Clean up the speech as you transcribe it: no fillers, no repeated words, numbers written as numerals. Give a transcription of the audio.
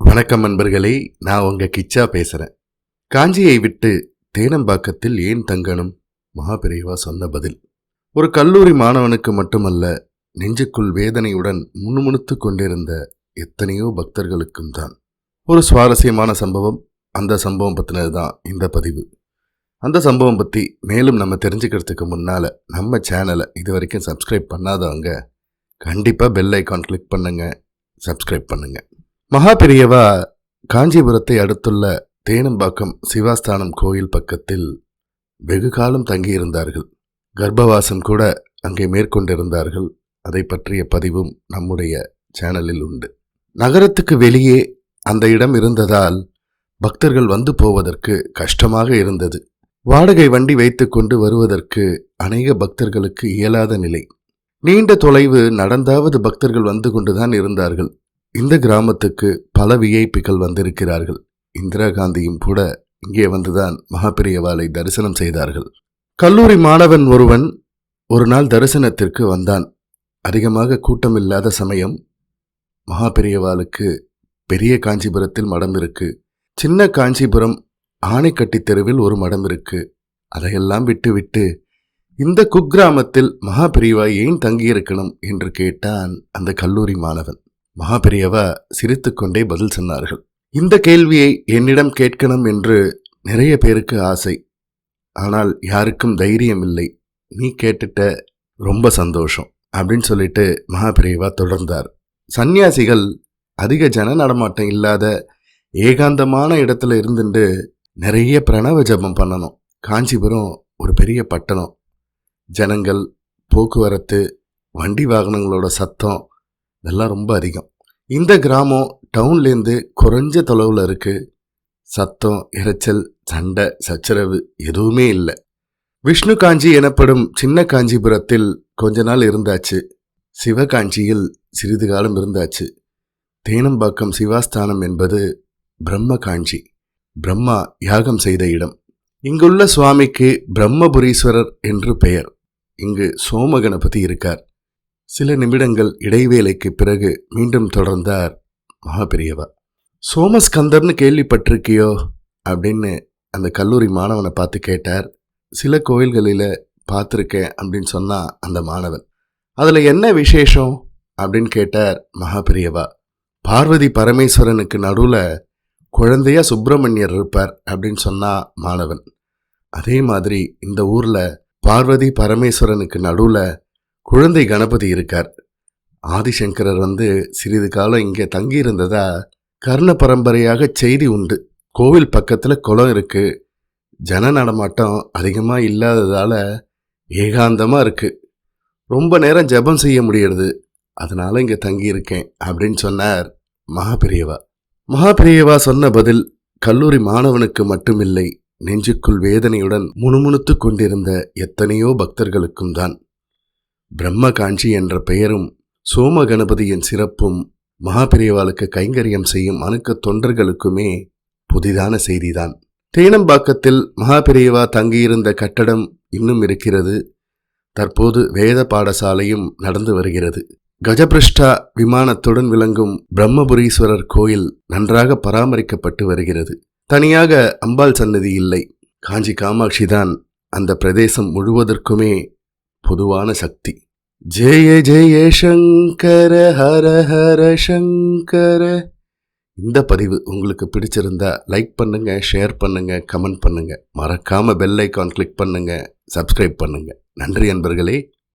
வணக்கம் நண்பர்களே, நான் உங்க கிச்சா பேசுறேன். காஞ்சியை விட்டு தேனம்பாக்கத்தில் ஏன் தங்கணும்? மகாபெரிவா சொன்ன பதில். ஒரு கல்லூரி மாணவனுக்கு மட்டுமல்ல, நெஞ்சுக்குள் வேதனையுடன் முணுமுணுத்து கொண்டிருந்த எத்தனையோ பக்தர்களுக்கும் தான். ஒரு சுவாரஸ்யமான சம்பவம். அந்த சம்பவம் பற்றினது தான் இந்த பதிவு. அந்த சம்பவம் பற்றி மேலும் நம்ம தெரிஞ்சுக்கிறதுக்கு முன்னால் நம்ம சேனலை இது வரைக்கும் சப்ஸ்கிரைப் பண்ணாதவங்க கண்டிப்பாக பெல் ஐக்கான் கிளிக் பண்ணுங்க, சப்ஸ்கிரைப் பண்ணுங்க. மகாபெரியவா காஞ்சிபுரத்தை அடுத்துள்ள தேனம்பாக்கம் சிவாஸ்தானம் கோயில் பக்கத்தில் வெகு காலம் தங்கியிருந்தார்கள். கர்ப்பவாசம் கூட அங்கே மேற்கொண்டிருந்தார்கள். அதை பற்றிய பதிவும் நம்முடைய சேனலில் உண்டு. நகரத்துக்கு வெளியே அந்த இடம் இருந்ததால் பக்தர்கள் வந்து போவதற்கு கஷ்டமாக இருந்தது. வாடகை வண்டி வைத்துக்கொண்டு வருவதற்கு அநேக பக்தர்களுக்கு இயலாத நிலை. நீண்ட தொலைவு நடந்தாவது பக்தர்கள் வந்து கொண்டுதான் இருந்தார்கள். இந்த கிராமத்துக்கு பல விஐபிகள் வந்திருக்கிறார்கள். இந்திரா காந்தியும் கூட இங்கே வந்துதான் மகாபெரியவாளை தரிசனம் செய்தார்கள். கல்லூரி மாணவன் ஒருவன் ஒரு நாள் தரிசனத்திற்கு வந்தான். அதிகமாக கூட்டம் இல்லாத சமயம். மகாபெரியவாளுக்கு பெரிய காஞ்சிபுரத்தில் மடம் இருக்கு, சின்ன காஞ்சிபுரம் ஆனைக்கட்டி தெருவில் ஒரு மடம் இருக்கு. அதையெல்லாம் விட்டு இந்த குக்கிராமத்தில் மகாபெரியவா ஏன் தங்கியிருக்கணும் என்று கேட்டான் அந்த கல்லூரி மாணவன். மகாபெரியவா சிரித்து கொண்டே பதில் சொன்னார்கள். இந்த கேள்வியை என்னிடம் கேட்கணும் என்று நிறைய பேருக்கு ஆசை. ஆனால் யாருக்கும் தைரியம் இல்லை. நீ கேட்டுட்ட, ரொம்ப சந்தோஷம் அப்படின்னு சொல்லிட்டு மகாபெரியவா தொடர்ந்தார். சந்நியாசிகள் அதிக ஜன நடமாட்டம் இல்லாத ஏகாந்தமான இடத்துல இருந்துட்டு நிறைய பிரணவ ஜபம் பண்ணணும். காஞ்சிபுரம் ஒரு பெரிய பட்டணம். ஜனங்கள், போக்குவரத்து, வண்டி வாகனங்களோட சத்தம் இதெல்லாம் ரொம்ப அதிகம். இந்த கிராமம் டவுன்லேருந்து குறைஞ்ச தொலைவில் இருக்கு. சத்தம், இரைச்சல், சண்டை, சச்சரவு எதுவுமே இல்லை. விஷ்ணு காஞ்சி எனப்படும் சின்ன காஞ்சிபுரத்தில் கொஞ்ச நாள் இருந்தாச்சு. சிவகாஞ்சியில் சிறிது காலம் இருந்தாச்சு. தேனம்பாக்கம் சிவாஸ்தானம் என்பது பிரம்ம காஞ்சி, பிரம்மா யாகம் செய்த இடம். இங்குள்ள சுவாமிக்கு பிரம்மபுரீஸ்வரர் என்று பெயர். இங்கு சோம கணபதி இருக்கார். சில நிமிடங்கள் இடைவேளைக்கு பிறகு மீண்டும் தொடர்ந்தார் மகாபெரியவா. சோமஸ்கந்தர்னு கேள்விப்பட்டிருக்கியோ அப்படின்னு அந்த கல்லூரி மாணவனை பார்த்து கேட்டார். சில கோயில்களில் பார்த்துருக்கேன் அப்படின்னு சொன்னா அந்த மாணவன். அதில் என்ன விசேஷம் அப்படின்னு கேட்டார் மகாபெரியவா. பார்வதி பரமேஸ்வரனுக்கு நடுவில் குழந்தையா சுப்பிரமணியர் இருப்பார் அப்படின்னு சொன்னா மாணவன். அதே மாதிரி இந்த ஊரில் பார்வதி பரமேஸ்வரனுக்கு நடுவில் குழந்தை கணபதி இருக்கார். ஆதிசங்கரர் சிறிது காலம் இங்கே தங்கியிருந்ததா கர்ண பரம்பரையாக செய்தி உண்டு. கோவில் பக்கத்தில் குளம் இருக்கு. ஜன நடமாட்டம் அதிகமாக இல்லாததால ஏகாந்தமாக இருக்கு. ரொம்ப நேரம் ஜபம் செய்ய முடியறது. அதனால இங்கே தங்கியிருக்கேன் அப்படின்னு சொன்னார் மகாபெரியவா. மகாபெரியவா சொன்ன பதில் கல்லூரி மாணவனுக்கு மட்டுமில்லை, நெஞ்சுக்குள் வேதனையுடன் முணுமுணுத்து கொண்டிருந்த எத்தனையோ பக்தர்களுக்கும் தான். பிரம்ம காஞ்சி என்ற பெயரும் சோம கணபதியின் சிறப்பும் மகாபெரியவாளுக்கு கைங்கரியம் செய்யும் அணுக்க தொண்டர்களுக்குமே புதிதான செய்திதான். தேனம்பாக்கத்தில் மகாபெரியவா தங்கியிருந்த கட்டடம் இன்னும் இருக்கிறது. தற்போது வேத பாடசாலையும் நடந்து வருகிறது. கஜபிருஷ்டா விமானத்துடன் விளங்கும் பிரம்மபுரீஸ்வரர் கோயில் நன்றாக பராமரிக்கப்பட்டு வருகிறது. தனியாக அம்பாள் சன்னதி இல்லை. காஞ்சி காமாட்சி தான் அந்த பிரதேசம் முழுவதற்குமே பொதுவான சக்தி. ஜெய ஜெய சங்கர ஹர ஹர சங்கர. இந்த பதிவு உங்களுக்கு பிடிச்சிருந்தா லைக் பண்ணுங்க, ஷேர் பண்ணுங்க, கமெண்ட் பண்ணுங்க. மறக்காம பெல் ஐக்கான் கிளிக் பண்ணுங்க, சப்ஸ்கிரைப் பண்ணுங்க. நன்றி நண்பர்களே.